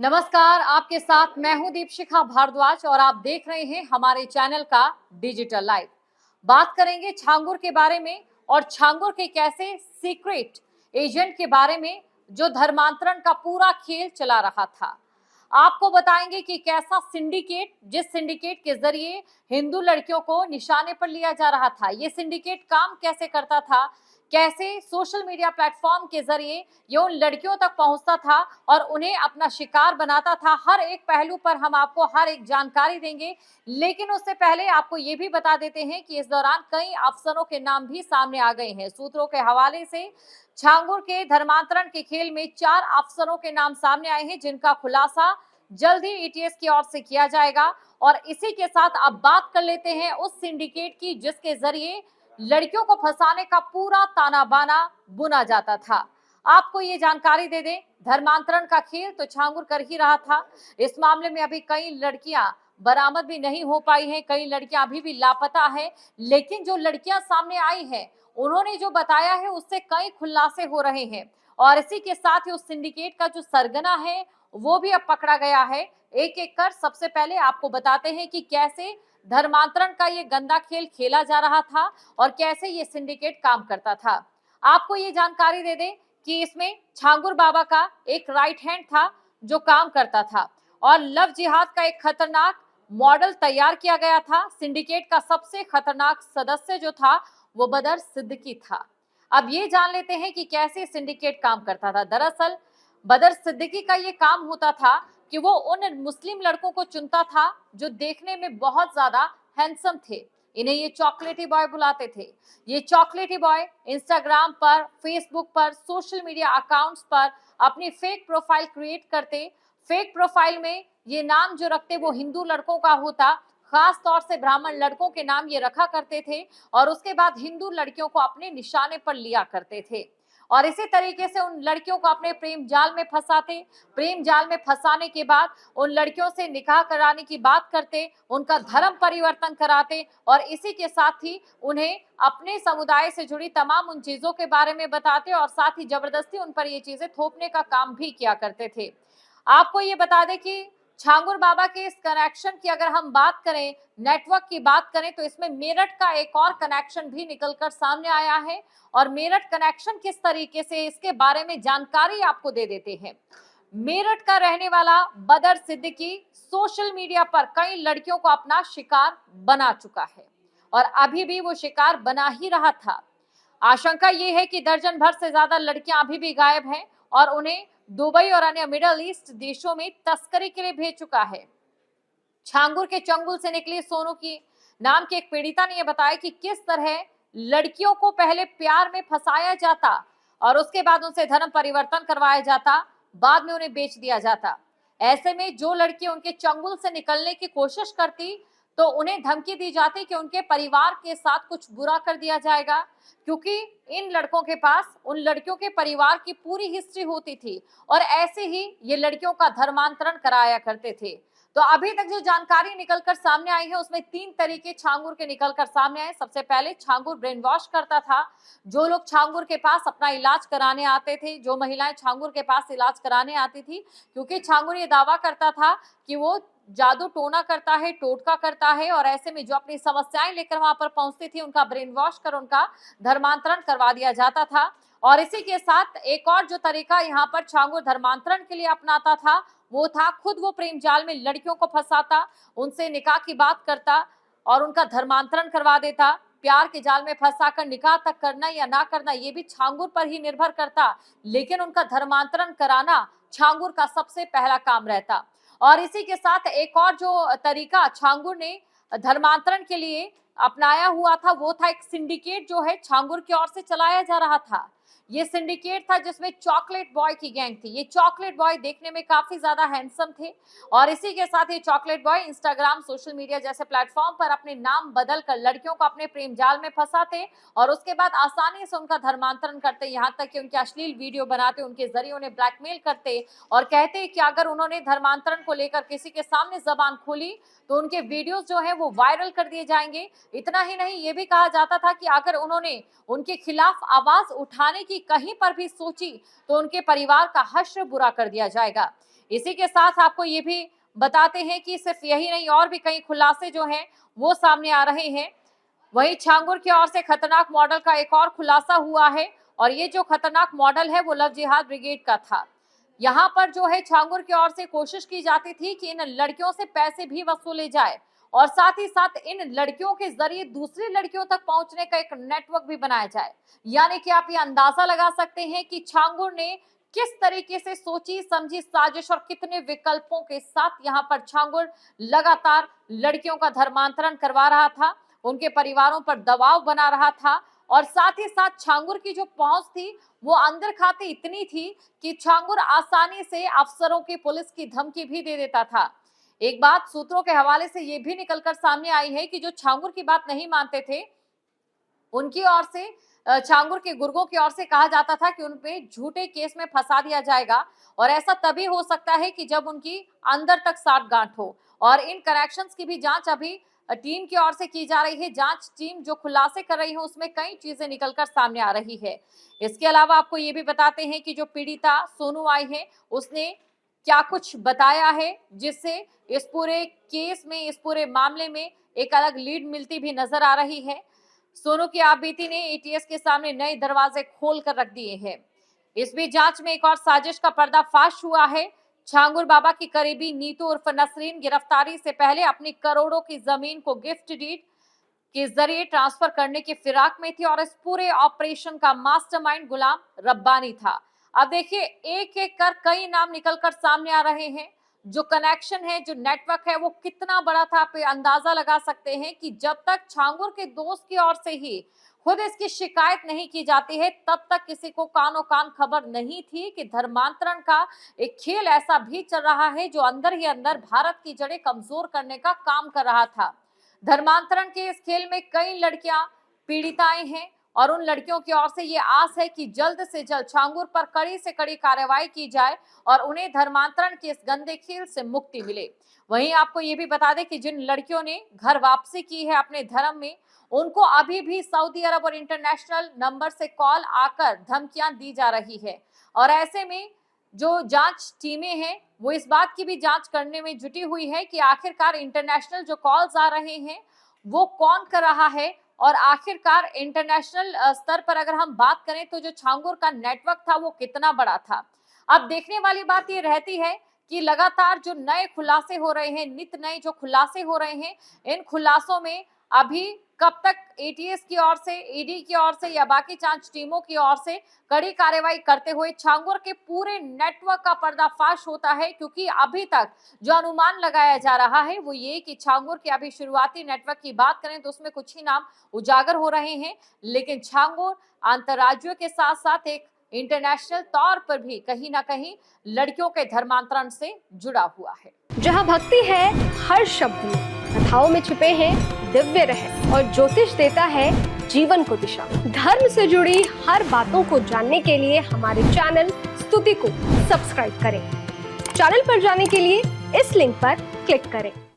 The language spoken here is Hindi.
नमस्कार, आपके साथ मैं हूं दीपशिखा भारद्वाज और आप देख रहे हैं हमारे चैनल का डिजिटल लाइव। बात करेंगे छांगुर के बारे में और छांगुर के कैसे सीक्रेट एजेंट के बारे में जो धर्मांतरण का पूरा खेल चला रहा था। आपको बताएंगे कि कैसा सिंडिकेट, जिस सिंडिकेट के जरिए हिंदू लड़कियों को निशाने पर लिया जा रहा था, ये सिंडिकेट काम कैसे करता था, कैसे सोशल मीडिया प्लेटफॉर्म के जरिए ये उन लड़कियों तक पहुंचता था और उन्हें अपना शिकार बनाता था। हर एक पहलू पर हम आपको हर एक जानकारी देंगे, लेकिन उससे पहले आपको ये भी बता देते हैं कि इस दौरान कई अफसरों के नाम भी सामने आ गए हैं। सूत्रों के हवाले से छांगुर के धर्मांतरण के खेल में 4 अफसरों के नाम सामने आए हैं, जिनका खुलासा जल्द ही ईटीएस की ओर से किया जाएगा। और इसी के साथ अब बात कर लेते हैं उस सिंडिकेट की जिसके जरिए लड़कियों को फंसाने का पूरा ताना बाना बुना जाता था। आपको ये जानकारी दे दें, धर्मांतरण का खेल तो छांगुर कर ही रहा था। इस मामले में अभी कई लड़कियां बरामद भी नहीं हो पाई हैं, कई लड़कियां अभी भी लापता हैं। लेकिन जो लड़कियां सामने आई हैं, उन्होंने जो बताया है उससे कई खुलासे हो रहे हैं। और इसी के साथ ही उस सिंडिकेट का जो सरगना है वो भी अब पकड़ा गया है। एक एक कर सबसे पहले आपको बताते हैं कि कैसे धर्मांतरण का ये गंदा खेल खेला जा रहा था और कैसे ये सिंडिकेट काम करता था। आपको ये जानकारी दे दें कि इसमें छांगुर बाबा का एक राइट हैंड था जो काम करता था और लव जिहाद का एक खतरनाक मॉडल तैयार किया गया था। सिंडिकेट का सबसे खतरनाक सदस्य जो था वो बदर सिद्दीकी था। अब ये जान लेते हैं कि कैसे सिंडिकेट काम करता था। दरअसल बदर सिद्दीकी का ये काम होता था कि वो उन मुस्लिम लड़कों को चुनता था जो देखने में बहुत ज्यादा हैंडसम थे। इन्हें ये चॉकलेटी बॉय बुलाते थे। ये चॉकलेटी बॉय इंस्टाग्राम पर, फेसबुक पर, सोशल मीडिया अकाउंट्स पर अपनी फेक प्रोफाइल क्रिएट करते। फेक प्रोफाइल में ये नाम जो रखते वो हिंदू लड़कों का होता, खास तौर से ब्राह्मण लड़कों के नाम ये रखा करते थे और उसके बाद हिंदू लड़कियों को अपने निशाने पर लिया करते थे और इसी तरीके से उन लड़कियों को अपने प्रेम जाल में फंसाते। प्रेम जाल में फंसाने के बाद उन लड़कियों से निकाह कराने की बात करते, उनका धर्म परिवर्तन कराते और इसी के साथ ही उन्हें अपने समुदाय से जुड़ी तमाम उन चीजों के बारे में बताते और साथ ही जबरदस्ती उन पर ये चीजें थोपने का काम भी किया करते थे। आपको ये बता दें कि छांगुर बाबा के इस कनेक्शन की अगर हम बात करें, नेटवर्क की बात करें, तो इसमें मेरठ का एक और कनेक्शन भी निकलकर सामने आया है और मेरठ कनेक्शन किस तरीके से, इसके बारे में जानकारी आपको दे देते हैं। मेरठ का रहने वाला बदर सिद्दीकी सोशल मीडिया पर कई लड़कियों को अपना शिकार बना चुका है और अभी भी वो शिकार बना ही रहा था। आशंका ये है कि दर्जन भर से ज्यादा लड़कियां अभी भी गायब हैं और उन्हें दुबई और अन्य मिडिल ईस्ट देशों में तस्करी के लिए भेज चुका है। छांगुर के चंगुल से निकली सोनू की नाम की एक पीड़िता ने यह बताया कि किस तरह लड़कियों को पहले प्यार में फंसाया जाता और उसके बाद उनसे धर्म परिवर्तन करवाया जाता, बाद में उन्हें बेच दिया जाता। ऐसे में जो लड़की उनके चंगुल से निकलने की कोशिश करती तो उन्हें धमकी दी जाती कि उनके परिवार के साथ कुछ बुरा कर दिया जाएगा, क्योंकि इन लड़कों के पास उन लड़कियों के परिवार की पूरी हिस्ट्री होती थी और ऐसे ही ये लड़कियों का धर्मांतरण कराया करते थे। तो अभी तक जो जानकारी निकलकर सामने आई है उसमें 3 तरीके छांगुर के निकलकर सामने आए। सबसे पहले छांगुर ब्रेन वॉश करता था। जो लोग छांगुर के पास अपना इलाज कराने आते थे, जो महिलाएं छांगुर के पास इलाज कराने आती थी, क्योंकि छांगुर ये दावा करता था कि वो जादू टोना करता है, टोटका करता है और ऐसे में जो अपनी समस्याएं लेकर वहां पर पहुंचती थी उनका ब्रेन वॉश कर उनका धर्मांतरण करवा दिया जाता था। और इसी के साथ एक और जो तरीका यहाँ पर छांगुर धर्मांतरण के लिए अपनाता था वो था खुद वो प्रेम जाल में लड़कियों को फंसाता, उनसे निकाह की बात करता और उनका धर्मांतरण करवा देता। प्यार के जाल में फंसाकर निकाह तक करना या ना करना ये भी छांगुर पर ही निर्भर करता, लेकिन उनका धर्मांतरण कराना छांगुर का सबसे पहला काम रहता। और इसी के साथ एक और जो तरीका छांगुर ने धर्मांतरण के लिए अपनाया हुआ था वो था एक सिंडिकेट जो है छांगुर की ओर से चलाया जा रहा था। ये सिंडिकेट था जिसमें चॉकलेट बॉय की गैंग थी। ये चॉकलेट बॉय देखने में काफी ज्यादा हैंडसम थे और इसी के साथ ये chocolate boy Instagram, social media जैसे प्लेटफॉर्म पर अपने नाम बदलकर लड़कियों को अपने प्रेम जाल में फंसाते और उसके बाद आसानी से उनका धर्मांतरण करते, यहाँ तक कि उनके अश्लील वीडियो बनाते, उनके जरिए उन्हें ब्लैकमेल करते और कहते कि अगर उन्होंने धर्मांतरण को लेकर किसी के सामने जबान खोली तो उनके वीडियोस जो है वो वायरल कर दिए जाएंगे। इतना ही नहीं, ये भी कहा जाता था कि अगर उन्होंने उनके खिलाफ आवाज उठाने की कहीं पर भी सोची तो उनके परिवार का हश्र बुरा कर दिया जाएगा। इसी के साथ आपको ये भी बताते हैं कि सिर्फ यही नहीं, और भी कई खुलासे जो हैं वो सामने आ रहे हैं। वहीं छांगुर की ओर से खतरनाक मॉडल का एक और खुलासा हुआ है, और ये जो खतरनाक मॉडल है वो लव जिहाद ब्रिगेड का था। यहाँ पर जो है छांगुर की ओर से कोशिश की जाती थी कि इन लड़कियों से पैसे भी वसूले जाए, और साथ ही साथ इन लड़कियों के जरिए दूसरी लड़कियों तक पहुंचने का एक नेटवर्क भी बनाया जाए। यानी कि आप ये अंदाजा लगा सकते हैं कि छांगुर ने किस तरीके से सोची समझी साजिश और कितने विकल्पों के साथ यहाँ पर छांगुर लगातार लड़कियों का धर्मांतरण करवा रहा था, उनके परिवारों पर दबाव बना रहा था, और साथ ही साथ छांगुर की जो पहुंच थी वो अंदर खाते इतनी थी कि छांगुर आसानी से अफसरों की, पुलिस की धमकी भी दे देता था। एक बात सूत्रों के हवाले से ये भी निकलकर सामने आई है कि जो छांगुर की बात नहीं मानते थे, उनकी ओर से, छांगुर के गुर्गों की ओर से कहा जाता था कि उन पे झूठे केस में फंसा दिया जाएगा, और ऐसा तभी हो सकता है कि जब उनकी अंदर तक साठगांठ हो। और इन कनेक्शंस की भी जांच अभी टीम की ओर से की जा रही है। जांच टीम जो खुलासे कर रही है उसमें कई चीजें निकलकर सामने आ रही है। इसके अलावा आपको ये भी बताते हैं कि जो पीड़िता सोनू आई है उसने क्या कुछ बताया है, जिससे इस पूरे केस में, इस पूरे मामले में एक अलग लीड मिलती भी नजर आ रही है। सोनू की आपबीती ने एटीएस के सामने नए दरवाजे खोल कर रख दिए हैं। इस बीच जांच में एक और साजिश का पर्दाफाश हुआ है। छांगुर बाबा की करीबी नीतू उर्फ नसरीन गिरफ्तारी से पहले अपनी करोड़ों की जमीन को गिफ्ट डीड के जरिए ट्रांसफर करने की फिराक में थी, और इस पूरे ऑपरेशन का मास्टरमाइंड गुलाम रब्बानी था। अब देखिए, एक एक कर कई नाम निकलकर सामने आ रहे हैं। जो कनेक्शन है, जो नेटवर्क है, वो कितना बड़ा था, आप अंदाजा लगा सकते हैं कि जब तक छांगुर के दोस्त की ओर से ही खुद इसकी शिकायत नहीं की जाती है, तब तक किसी को कानो कान खबर नहीं थी कि धर्मांतरण का एक खेल ऐसा भी चल रहा है जो अंदर ही अंदर भारत की जड़ें कमजोर करने का काम कर रहा था। धर्मांतरण के इस खेल में कई लड़कियां पीड़िताएं हैं, और उन लड़कियों की ओर से ये आस है कि जल्द से जल्द छांगुर पर कड़ी से कड़ी कार्रवाई की जाए और उन्हें धर्मांतरण के इस गंदे खेल से मुक्ति मिले। वहीं आपको ये भी बता दें कि जिन लड़कियों ने घर वापसी की है अपने धर्म में, उनको अभी भी सऊदी अरब और इंटरनेशनल नंबर से कॉल आकर धमकियां दी जा रही है। और ऐसे में जो जांच टीमें हैं वो इस बात की भी जांच करने में जुटी हुई है कि आखिरकार इंटरनेशनल जो कॉल्स आ रहे हैं वो कौन कर रहा है, और आखिरकार इंटरनेशनल स्तर पर अगर हम बात करें तो जो छांगुर का नेटवर्क था वो कितना बड़ा था। अब देखने वाली बात ये रहती है कि लगातार जो नए खुलासे हो रहे हैं, नित नए जो खुलासे हो रहे हैं, इन खुलासों में अभी कब तक एटीएस की ओर से, ईडी की ओर से या बाकी जांच टीमों की ओर से कड़ी कार्रवाई करते हुए छांगुर के पूरे नेटवर्क का पर्दाफाश होता है। क्योंकि अभी तक जो अनुमान लगाया जा रहा है वो ये कि छांगुर के अभी शुरुआती नेटवर्क की बात करें तो उसमें कुछ ही नाम उजागर हो रहे हैं, लेकिन छांगुर अंतर्राज्यों के साथ साथ एक इंटरनेशनल तौर पर भी कहीं ना कहीं लड़कियों के धर्मांतरण से जुड़ा हुआ है। जहाँ भक्ति है हर शब्द में, कथाओं में छिपे हैं दिव्य रहस्य, और ज्योतिष देता है जीवन को दिशा। धर्म से जुड़ी हर बातों को जानने के लिए हमारे चैनल स्तुति को सब्सक्राइब करें। चैनल पर जाने के लिए इस लिंक पर क्लिक करें।